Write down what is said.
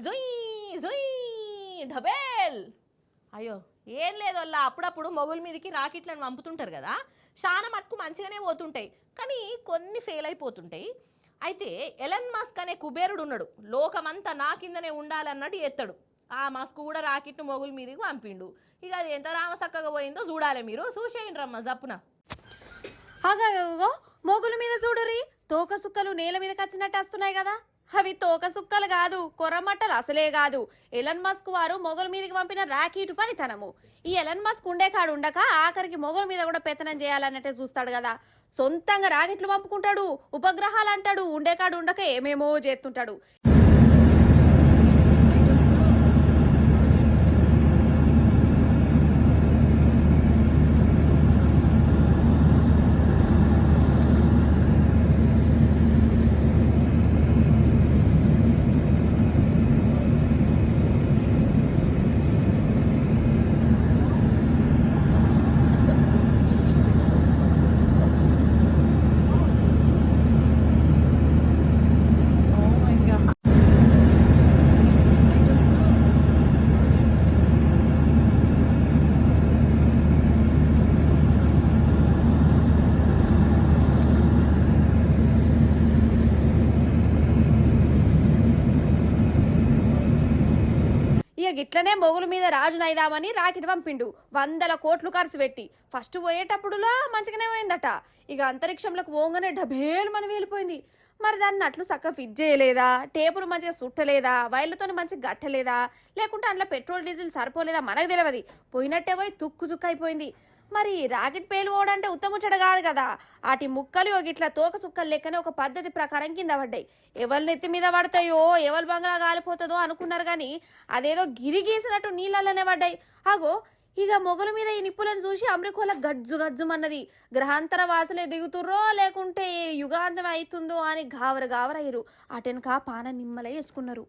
జుయ్ జుయ్ ఢబేల్. అయ్యో ఏం లేదు వల్ల అప్పుడప్పుడు మొగుల మీదకి రాకెట్లను పంపుతుంటారు కదా, చాలా మటుకు మంచిగానే పోతుంటాయి, కానీ కొన్ని ఫెయిల్ అయిపోతుంటాయి. అయితే ఎలన్ మస్క్ అనే కుబేరుడు ఉన్నాడు, లోకమంతా నా కిందనే ఉండాలన్నట్టు ఎత్తాడు. ఆ మస్క్ కూడా రాకెట్ను మొగుల మీదకి పంపిండు. ఇక అది ఎంత రామసక్కగా పోయిందో చూడాలి, మీరు చూసేయండి రమ్మ జప్పున. అగో మొగుల మీద చూడురి, తోక సుక్కలు నేల మీదకి వచ్చినట్టు వస్తున్నాయి కదా. అవి తోక సుక్కలు కాదు, కొర్రమట్టలు అసలే కాదు. ఎలన్ మస్క్ వారు మొగుల మీదకి పంపిన రాకెట్ పనితనము. ఈ ఎలన్ మస్క్ ఉండే కాడు ఉండక ఆఖరికి మొగుల మీద కూడా పెత్తనం చేయాలన్నట్టే చూస్తాడు కదా. సొంతంగా రాకెట్లు పంపుకుంటాడు, ఉపగ్రహాలు అంటాడు, ఉండే కాడు ఉండక ఏమేమో చేస్తుంటాడు. ఇక గిట్లనే మొగుల మీద రాజునైదామని రాకెట్ పంపిండు. 100 కోట్లు ఖర్చు పెట్టి. ఫస్ట్ పోయేటప్పుడులా మంచిగానే పోయిందట. ఇక అంతరిక్షంలోకి పోగానే డబేలు మన వెళ్ళిపోయింది. మరి దాన్ని అట్లు చక్కగా ఫిట్ చేయలేదా, టేపులు మంచిగా సుట్టలేదా, వైర్లతో మంచిగా గట్టలేదా, లేకుంటే అందులో పెట్రోల్ డీజిల్ సరిపోలేదా మనకు తెలియదు. పోయినట్టే పోయి తుక్కు తుక్కు అయిపోయింది. మరి రాకెట్ పేలుకోవడంటే ఉత్తముచ్చట కాదు కదా. వాటి ముక్కలు ఇట్లా తోక సుక్కలు లెక్కనే ఒక పద్ధతి ప్రకారం కింద పడ్డాయి. ఎవరి నెత్తి మీద పడతాయో, ఎవరి బంగ్లా కాలిపోతుందో అనుకున్నారు కానీ అదేదో గిరి గీసినట్టు నీళ్ళలోనే పడ్డాయి. అగో ఇక మొగల మీద ఈ నిప్పులను చూసి అమెరికోల గజ్జు గజ్జుమన్నది. గ్రహాంతర వాసులే దిగుతుర్రో లేకుంటే యుగాంతం అవుతుందో అని గావర గావరయ్యారు. అటెనక పాన నిమ్మలే వేసుకున్నారు.